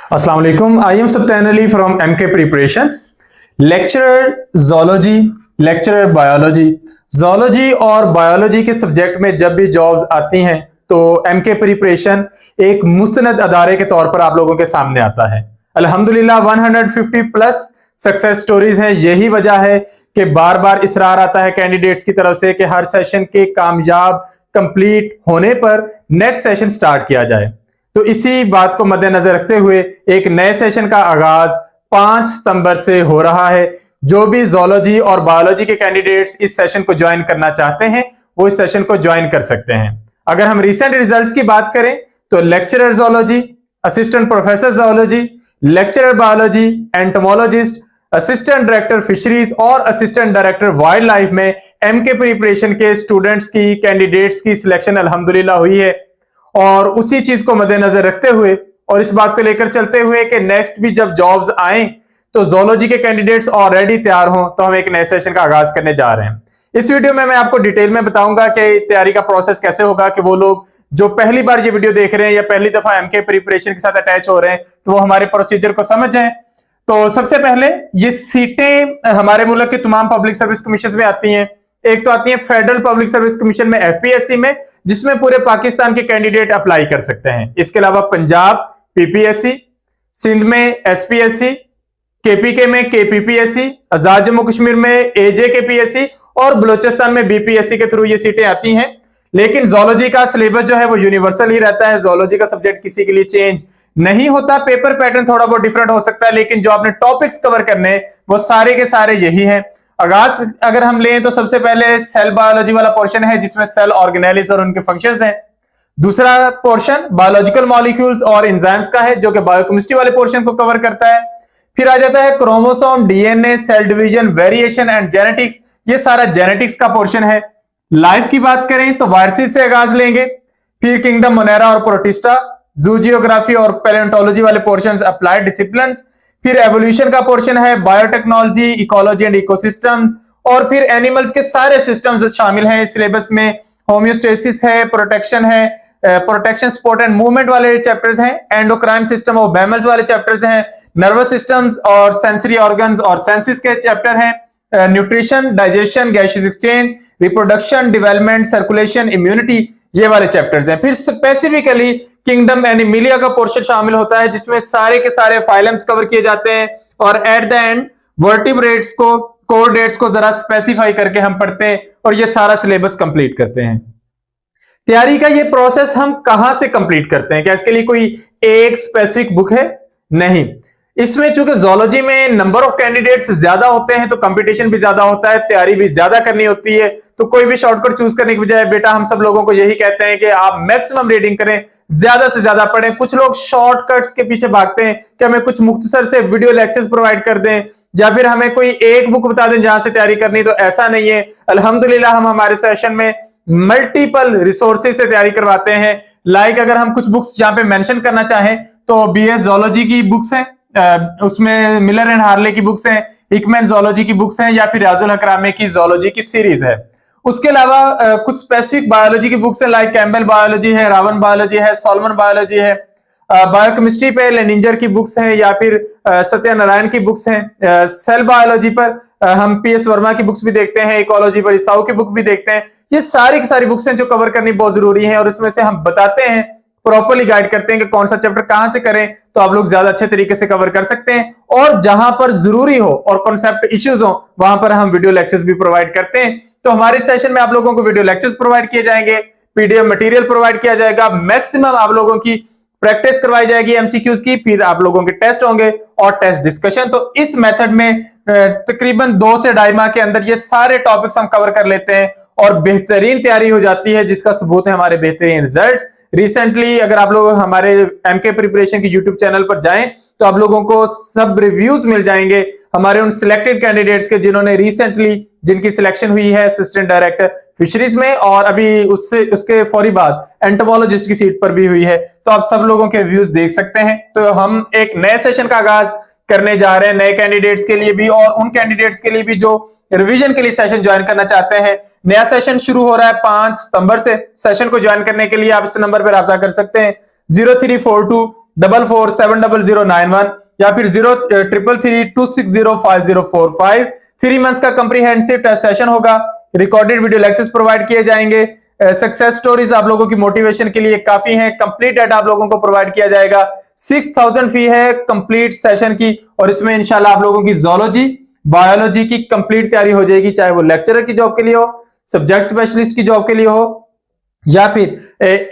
अस्सलाम वालेकुम। I am Sattan Ali from MK preparations. Lecturer zoology, lecturer biology. Zoology और biology के सब्जेक्ट में जब भी जॉब्स आती हैं तो एमके प्रिपरेशन एक मुस्तनद अदारे के तौर पर आप लोगों के सामने आता है। अल्हम्दुलिल्लाह 150 प्लस सक्सेस स्टोरीज हैं। यही वजह है कि बार बार इसरार आता है कैंडिडेट्स की तरफ से कि हर सेशन के कामयाब कंप्लीट होने पर नेक्स्ट सेशन स्टार्ट किया जाए। तो इसी बात को मद्देनजर रखते हुए एक नए सेशन का आगाज 5 सितंबर से हो रहा है। जो भी जोलॉजी और बायोलॉजी के कैंडिडेट्स इस सेशन को ज्वाइन करना चाहते हैं वो इस सेशन को ज्वाइन कर सकते हैं। अगर हम रिसेंट रिजल्ट्स की बात करें तो lecturer zoology, assistant professor zoology, lecturer biology, entomologist, assistant director fisheries और असिस्टेंट डायरेक्टर वाइल्ड लाइफ में एमके प्रिपरेशन के स्टूडेंट्स की, कैंडिडेट्स की सिलेक्शन अल्हम्दुलिल्लाह हुई है। और उसी चीज को मद्देनजर रखते हुए और इस बात को लेकर चलते हुए कि नेक्स्ट भी जब जॉब्स आए तो जोलॉजी के कैंडिडेट्स ऑलरेडी तैयार हों तो हम एक नए सेशन का आगाज करने जा रहे हैं। इस वीडियो में मैं आपको डिटेल में बताऊंगा कि तैयारी का प्रोसेस कैसे होगा, कि वो लोग जो पहली बार ये वीडियो देख रहे हैं या पहली दफा एमके प्रिपरेशन के साथ अटैच हो रहे हैं तो वो हमारे प्रोसीजर को समझ जाएं। तो सबसे पहले ये सीटें हमारे मुल्क के तमाम पब्लिक सर्विस कमीशन में आती हैं। एक तो आती है फेडरल पब्लिक सर्विस कमीशन में एफपीएससी में, जिसमें पूरे पाकिस्तान के कैंडिडेट अप्लाई कर सकते हैं। इसके अलावा पंजाब पीपीएससी, सिंध में एसपीएससी, केपीके में केपीपीएससी, आजाद जम्मू कश्मीर में एजेकेपीएससी और बलूचिस्तान में बीपीएससी के थ्रू ये सीटें आती हैं। लेकिन जोलॉजी का सिलेबस जो है वो यूनिवर्सल ही रहता है। जोलॉजी का सब्जेक्ट किसी के लिए चेंज नहीं होता। पेपर पैटर्न थोड़ा बहुत डिफरेंट हो सकता है लेकिन जो आपने टॉपिक्स कवर करने वो सारे के सारे यही हैं। आगाज अगर हम लें तो सबसे पहले सेल बायोलॉजी वाला पोर्शन है जिसमें सेल ऑर्गेनेलिस और उनके फंक्शंस हैं। दूसरा पोर्शन बायोलॉजिकल मॉलिक्यूल्स और एंजाइम्स का है जो कि बायोकेमिस्ट्री वाले पोर्शन को कवर करता है। फिर आ जाता है chromosome, DNA, cell division, variation and genetics. ये सारा जेनेटिक्स का पोर्शन है। लाइफ की बात करें तो वायरसेस से आगाज लेंगे। फिर किंगडम मोनेरा और प्रोटिस्टा, जूजियोग्राफी और पैलेंटोलॉजी वाले पोर्शंस, अप्लाइड डिसिप्लिन्स। फिर एवोल्यूशन का पोर्शन है, बायोटेक्नोलॉजी, इकोलॉजी एंड इकोसिस्टम्स। और फिर एनिमल्स के सारे सिस्टम्स शामिल हैं इस सिलेबस में। होम्योस्टेसिस है, प्रोटेक्शन है, प्रोटेक्शन, सपोर्ट एंड मूवमेंट वाले चैप्टर्स हैं। एंडोक्राइन सिस्टम और मैमल्स वाले चैप्टर्स हैं। नर्वस सिस्टम्स और सेंसरी ऑर्गन्स और सेंसिस के चैप्टर हैं। Nutrition, digestion, gaseous exchange, reproduction, development, circulation, immunity, ये वाले चैप्टर्स हैं। फिर स्पेसिफिकली किंगडम एनिमिलिया का पोर्शन शामिल होता है जिसमें सारे के सारे फाइलम्स कवर किए जाते हैं। और एट द एंड वर्टिब्रेट्स को, कोर्डेट्स को जरा स्पेसिफाई करके हम पढ़ते हैं और ये सारा सिलेबस कंप्लीट करते हैं। तैयारी का ये प्रोसेस हम कहां से कंप्लीट करते हैं? क्या इसके लिए कोई एक स्पेसिफिक बुक है? नहीं। इसमें चूंकि जोलॉजी में नंबर ऑफ कैंडिडेट्स ज्यादा होते हैं तो कंपटीशन भी ज्यादा होता है, तैयारी भी ज्यादा करनी होती है। तो कोई भी शॉर्टकट चूज करने की बजाय बेटा हम सब लोगों को यही कहते हैं कि आप मैक्सिमम रीडिंग करें, ज्यादा से ज्यादा पढ़ें। कुछ लोग शॉर्टकट्स के पीछे भागते हैं कि हमें कुछ मुख्तसर से वीडियो लेक्चर्स प्रोवाइड कर दें या फिर हमें कोई एक बुक बता दें जहां से तैयारी करनी। तो ऐसा नहीं है। अल्हम्दुलिल्लाह हम हमारे सेशन में मल्टीपल रिसोर्सेज से तैयारी करवाते हैं। लाइक अगर हम कुछ बुक्स यहाँ पे मेंशन करना चाहें तो बीएस जोलॉजी की बुक्स हैं, उसमें मिलर एंड हार्ले की बुक्स हैं, हिकमैन जोलॉजी की बुक्स हैं या फिर रियाजुल हकरामी की जोलॉजी की सीरीज है। उसके अलावा कुछ स्पेसिफिक बायोलॉजी की बुक्स हैं, लाइक कैम्बेल बायोलॉजी है, रावन बायोलॉजी है, सॉलमन बायोलॉजी है। बायोकेमिस्ट्री पे लेनिंजर की बुक्स हैं या फिर सत्यनारायण की बुक्स हैं। सेल बायोलॉजी पर हम पीएस वर्मा की बुक्स भी देखते हैं, इकोलॉजी पर ईसाऊ की बुक भी देखते हैं। ये सारी की सारी बुक्स हैं जो कवर करनी बहुत जरूरी है और उसमें से हम बताते हैं, प्रॉपर्ली गाइड करते हैं कि कौन सा चैप्टर कहां से करें तो आप लोग ज्यादा अच्छे तरीके से कवर कर सकते हैं। और जहां पर जरूरी हो और कॉन्सेप्ट इश्यूज हो वहां पर हम वीडियो लेक्चर्स भी प्रोवाइड करते हैं। तो हमारे सेशन में आप लोगों को वीडियो लेक्चर्स प्रोवाइड किए जाएंगे, पीडीएफ मटेरियल प्रोवाइड किया जाएगा, मैक्सिमम आप लोगों की प्रैक्टिस करवाई जाएगी एमसीक्यूज की, फिर आप लोगों के टेस्ट होंगे और टेस्ट डिस्कशन। तो इस मेथड में तकरीबन 2 से 2.5 माह के अंदर ये सारे टॉपिक्स हम कवर कर लेते हैं और बेहतरीन तैयारी हो जाती है जिसका सबूत है हमारे बेहतरीन रिजल्ट्स। रिसेंटली अगर आप लोग हमारे एमके प्रिपरेशन के यूट्यूब चैनल पर जाएं तो आप लोगों को सब रिव्यूज मिल जाएंगे हमारे उन सिलेक्टेड कैंडिडेट्स के जिन्होंने रिसेंटली, जिनकी सिलेक्शन हुई है असिस्टेंट डायरेक्टर फिशरीज में और अभी उसके फौरी बाद एंटोमोलॉजिस्ट की सीट पर भी हुई है। तो आप सब लोगों के रिव्यूज देख सकते हैं। तो हम एक नए सेशन का आगाज करने जा रहे हैं नए कैंडिडेट्स के लिए भी और उन कैंडिडेट्स के लिए भी जो रिवीजन के लिए सेशन ज्वाइन करना चाहते हैं। नया सेशन शुरू हो रहा है 5 सितंबर से। सेशन को ज्वाइन करने के लिए आप इस नंबर पर राब्ता कर सकते हैं 0342 44470091 या फिर 0333260505। 3 मंथ्स का कॉम्प्रिहेंसिव टेस्ट सेशन होगा। रिकॉर्डेड वीडियो लेक्चर्स प्रोवाइड किए जाएंगे। सक्सेस स्टोरीज आप लोगों की मोटिवेशन के लिए काफी है। कंप्लीट डाटा आप लोगों को प्रोवाइड किया जाएगा। 6000 फी है कंप्लीट सेशन की, और इसमें इंशाल्लाह आप लोगों की जोलॉजी बायोलॉजी की कंप्लीट तैयारी हो जाएगी, चाहे वो लेक्चरर की जॉब के लिए हो, सब्जेक्ट स्पेशलिस्ट की जॉब के लिए हो, या फिर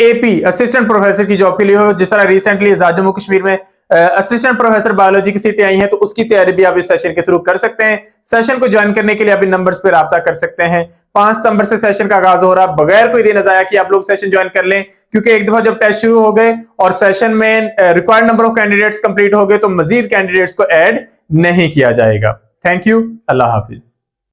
एपी असिस्टेंट प्रोफेसर की जॉब के लिए हो। जिस तरह रिसेंटली जम्मू कश्मीर में असिस्टेंट प्रोफेसर बायोलॉजी की सीटें आई हैं, तो उसकी तैयारी भी आप इस सेशन के थ्रू कर सकते हैं। सेशन को ज्वाइन करने के लिए आप इन नंबर्स पर राब्ता कर सकते हैं। 5 सितंबर से सेशन का आगाज हो रहा है। बगैर कोई दिन अजाया कि आप लोग सेशन ज्वाइन कर लें, क्योंकि एक दफा जब टेस्ट शुरू हो गए और सेशन में required number of candidates complete हो गए, तो मजीद कैंडिडेट्स को ऐड नहीं किया जाएगा। Thank you, Allah Hafiz.